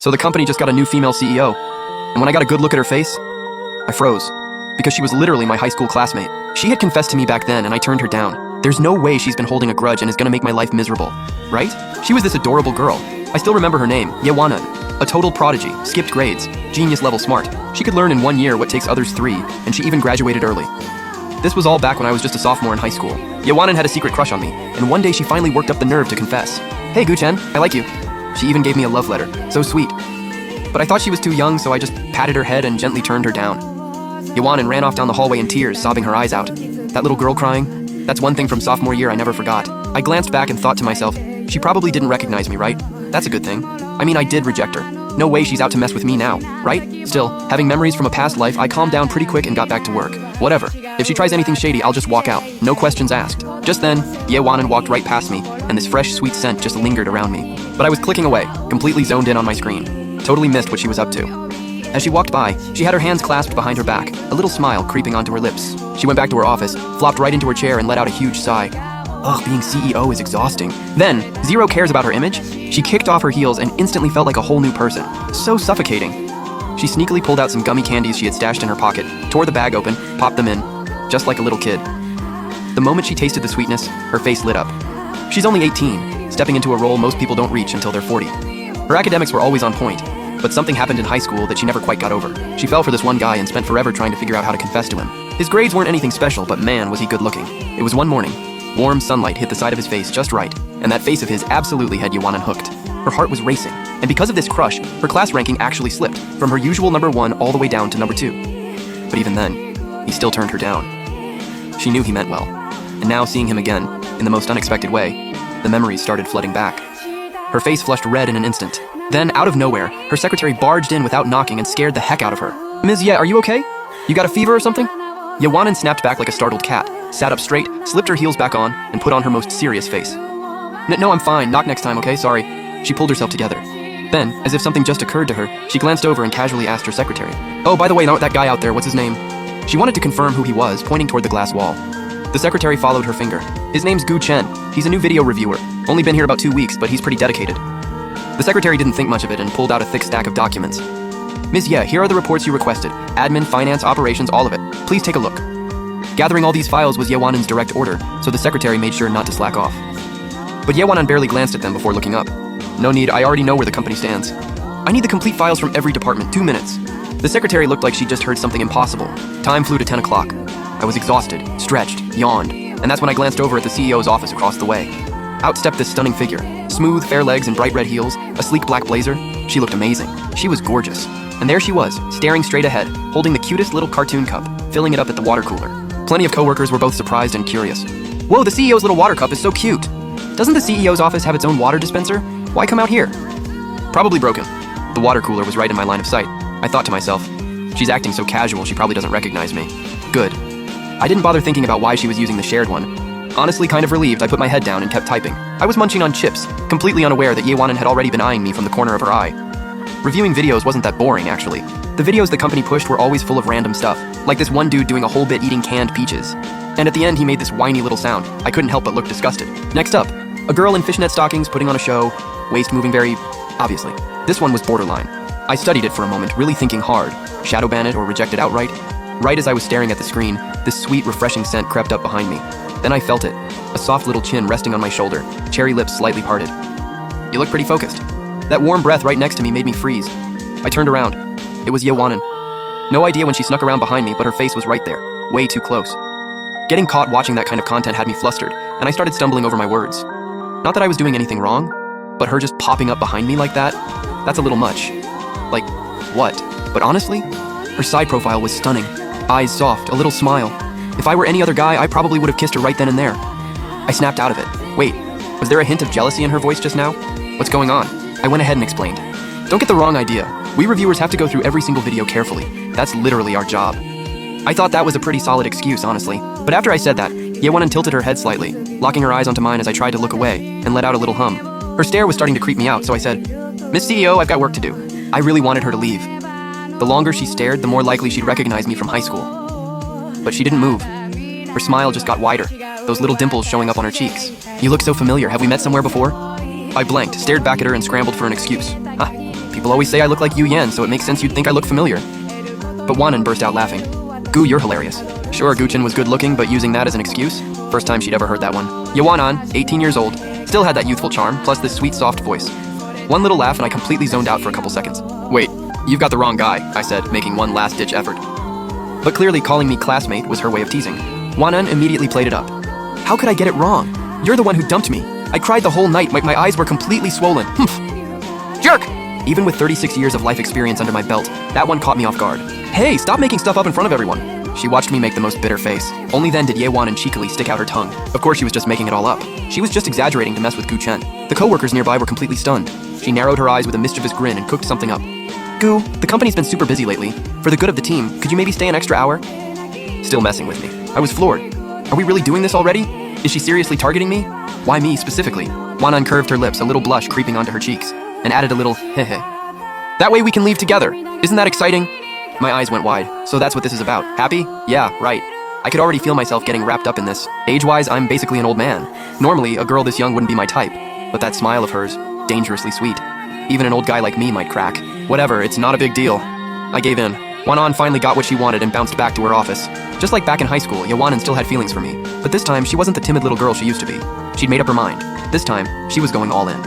So the company just got a new female CEO. And when I got a good look at her face, I froze. Because she was literally my high school classmate. She had confessed to me back then and I turned her down. There's no way she's been holding a grudge and is gonna make my life miserable, right? She was this adorable girl. I still remember her name, Yewanan. A total prodigy, skipped grades, genius level smart. She could learn in 1 year what takes others 3, and she even graduated early. This was all back when I was just a sophomore in high school. Yewanan had a secret crush on me, and one day she finally worked up the nerve to confess. Hey Gu-chen, I like you. She even gave me a love letter, so sweet. But I thought she was too young, so I just patted her head and gently turned her down. Yewanan ran off down the hallway in tears, sobbing her eyes out. That little girl crying, that's one thing from sophomore year I never forgot. I glanced back and thought to myself, she probably didn't recognize me, right? That's a good thing. I mean, I did reject her. No way she's out to mess with me now, right? Still, having memories from a past life, I calmed down pretty quick and got back to work. Whatever. If she tries anything shady, I'll just walk out. No questions asked. Just then, Yewanan walked right past me, and this fresh, sweet scent just lingered around me. But I was clicking away, completely zoned in on my screen. Totally missed what she was up to. As she walked by, she had her hands clasped behind her back, a little smile creeping onto her lips. She went back to her office, flopped right into her chair and let out a huge sigh. Ugh, being CEO is exhausting. Then, zero cares about her image. She kicked off her heels and instantly felt like a whole new person. So suffocating. She sneakily pulled out some gummy candies she had stashed in her pocket, tore the bag open, popped them in, just like a little kid. The moment she tasted the sweetness, her face lit up. She's only 18, stepping into a role most people don't reach until they're 40. Her academics were always on point, but something happened in high school that she never quite got over. She fell for this one guy and spent forever trying to figure out how to confess to him. His grades weren't anything special, but man, was he good looking. It was one morning. Warm sunlight hit the side of his face just right, and that face of his absolutely had Yewanan hooked. Her heart was racing, and because of this crush, her class ranking actually slipped from her usual number 1 all the way down to number 2. But even then, he still turned her down. She knew he meant well, and now seeing him again, in the most unexpected way, the memories started flooding back. Her face flushed red in an instant. Then, out of nowhere, her secretary barged in without knocking and scared the heck out of her. Ms. Ye, are you okay? You got a fever or something? Yewanan snapped back like a startled cat, sat up straight, slipped her heels back on, and put on her most serious face. No, I'm fine. Knock next time, okay? Sorry. She pulled herself together. Then, as if something just occurred to her, she glanced over and casually asked her secretary. Oh, by the way, that guy out there, what's his name? She wanted to confirm who he was, pointing toward the glass wall. The secretary followed her finger. His name's Gu-chen. He's a new video reviewer. Only been here about 2 weeks, but he's pretty dedicated. The secretary didn't think much of it and pulled out a thick stack of documents. Ms. Ye, here are the reports you requested. Admin, finance, operations, all of it. Please take a look. Gathering all these files was Yewanan's direct order, so the secretary made sure not to slack off. But Yewanan barely glanced at them before looking up. No need, I already know where the company stands. I need the complete files from every department, 2 minutes. The secretary looked like she'd just heard something impossible. Time flew to 10 o'clock. I was exhausted, stretched, yawned, and that's when I glanced over at the CEO's office across the way. Out stepped this stunning figure. Smooth, fair legs and bright red heels, a sleek black blazer. She looked amazing. She was gorgeous. And there she was, staring straight ahead, holding the cutest little cartoon cup, filling it up at the water cooler. Plenty of coworkers were both surprised and curious. Whoa, the CEO's little water cup is so cute. Doesn't the CEO's office have its own water dispenser? Why come out here? Probably broken. The water cooler was right in my line of sight. I thought to myself, she's acting so casual she probably doesn't recognize me. Good. I didn't bother thinking about why she was using the shared one. Honestly, kind of relieved, I put my head down and kept typing. I was munching on chips, completely unaware that Yewanan had already been eyeing me from the corner of her eye. Reviewing videos wasn't that boring, actually. The videos the company pushed were always full of random stuff, like this one dude doing a whole bit eating canned peaches. And at the end, he made this whiny little sound. I couldn't help but look disgusted. Next up, a girl in fishnet stockings putting on a show, waist moving very obviously. This one was borderline. I studied it for a moment, really thinking hard. Shadow ban it or reject it outright? Right as I was staring at the screen, this sweet, refreshing scent crept up behind me. Then I felt it, a soft little chin resting on my shoulder, cherry lips slightly parted. You look pretty focused. That warm breath right next to me made me freeze. I turned around. It was Yewanan. No idea when she snuck around behind me, but her face was right there, way too close. Getting caught watching that kind of content had me flustered, and I started stumbling over my words. Not that I was doing anything wrong, but her just popping up behind me like that, that's a little much. Like, what? But honestly, her side profile was stunning. Eyes soft, a little smile. If I were any other guy, I probably would have kissed her right then and there. I snapped out of it. Wait, was there a hint of jealousy in her voice just now? What's going on? I went ahead and explained. Don't get the wrong idea. We reviewers have to go through every single video carefully. That's literally our job. I thought that was a pretty solid excuse, honestly. But after I said that, Yewanan tilted her head slightly, locking her eyes onto mine as I tried to look away, and let out a little hum. Her stare was starting to creep me out, so I said, Miss CEO, I've got work to do. I really wanted her to leave. The longer she stared, the more likely she'd recognize me from high school. But she didn't move. Her smile just got wider, those little dimples showing up on her cheeks. You look so familiar. Have we met somewhere before? I blanked, stared back at her, and scrambled for an excuse. People always say I look like Yu Yan, so it makes sense you'd think I look familiar. But Wanan burst out laughing. Gu, you're hilarious. Sure, Guchen was good looking, but using that as an excuse? First time she'd ever heard that one. Yawanan, 18 years old, still had that youthful charm, plus this sweet, soft voice. One little laugh and I completely zoned out for a couple seconds. Wait, you've got the wrong guy, I said, making one last-ditch effort. But clearly calling me classmate was her way of teasing. Wanan immediately played it up. How could I get it wrong? You're the one who dumped me. I cried the whole night, my eyes were completely swollen. Humph! Jerk! Even with 36 years of life experience under my belt, that one caught me off guard. Hey, stop making stuff up in front of everyone. She watched me make the most bitter face. Only then did Yewanan cheekily stick out her tongue. Of course she was just making it all up. She was just exaggerating to mess with Gu Chen. The co-workers nearby were completely stunned. She narrowed her eyes with a mischievous grin and cooked something up. Gu, the company's been super busy lately. For the good of the team, could you maybe stay an extra hour? Still messing with me. I was floored. Are we really doing this already? Is she seriously targeting me? Why me specifically? Wanan curved her lips, a little blush creeping onto her cheeks, and added a little heh. That way we can leave together. Isn't that exciting? My eyes went wide. So that's what this is about. Happy? Yeah, right. I could already feel myself getting wrapped up in this. Age-wise, I'm basically an old man. Normally, a girl this young wouldn't be my type. But that smile of hers, dangerously sweet. Even an old guy like me might crack. Whatever, it's not a big deal. I gave in. Wanan finally got what she wanted and bounced back to her office. Just like back in high school, Yawanan still had feelings for me. But this time, she wasn't the timid little girl she used to be. She'd made up her mind. This time, she was going all in.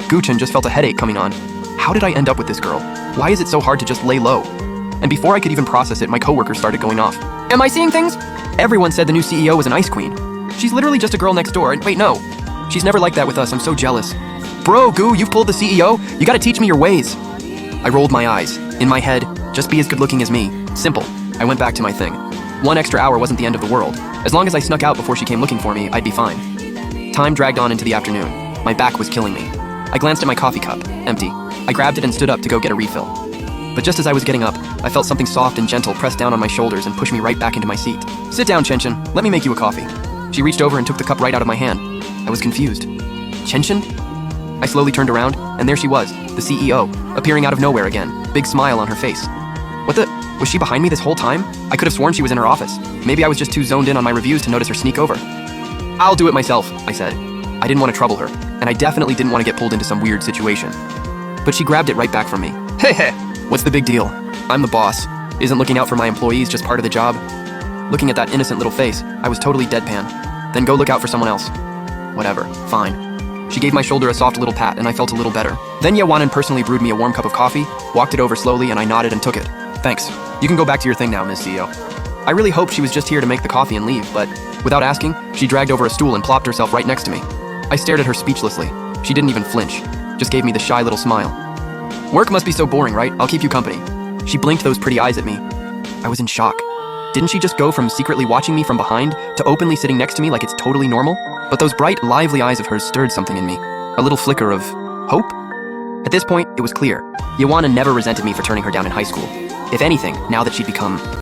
Guchen just felt a headache coming on. How did I end up with this girl? Why is it so hard to just lay low? And before I could even process it, my coworkers started going off. Am I seeing things? Everyone said the new CEO was an ice queen. She's literally just a girl next door, and wait, no. She's never like that with us, I'm so jealous. Bro, Gu, you've pulled the CEO? You gotta teach me your ways. I rolled my eyes. In my head, just be as good looking as me. Simple. I went back to my thing. 1 extra hour wasn't the end of the world. As long as I snuck out before she came looking for me, I'd be fine. Time dragged on into the afternoon. My back was killing me. I glanced at my coffee cup, empty. I grabbed it and stood up to go get a refill. But just as I was getting up, I felt something soft and gentle press down on my shoulders and push me right back into my seat. Sit down, Chen. Let me make you a coffee. She reached over and took the cup right out of my hand. I was confused. Chen? I slowly turned around, and there she was, the CEO, appearing out of nowhere again, big smile on her face. What the? Was she behind me this whole time? I could have sworn she was in her office. Maybe I was just too zoned in on my reviews to notice her sneak over. I'll do it myself, I said. I didn't want to trouble her, and I definitely didn't want to get pulled into some weird situation. But she grabbed it right back from me. Heh. What's the big deal? I'm the boss. Isn't looking out for my employees just part of the job? Looking at that innocent little face, I was totally deadpan. Then go look out for someone else. Whatever, fine. She gave my shoulder a soft little pat and I felt a little better. Then Yawanan personally brewed me a warm cup of coffee, walked it over slowly and I nodded and took it. Thanks. You can go back to your thing now, Ms. CEO. I really hoped she was just here to make the coffee and leave, but without asking, she dragged over a stool and plopped herself right next to me. I stared at her speechlessly. She didn't even flinch, just gave me the shy little smile. Work must be so boring, right? I'll keep you company. She blinked those pretty eyes at me. I was in shock. Didn't she just go from secretly watching me from behind to openly sitting next to me like it's totally normal? But those bright, lively eyes of hers stirred something in me. A little flicker of hope? At this point, it was clear. Yawanan never resented me for turning her down in high school. If anything, now that she'd become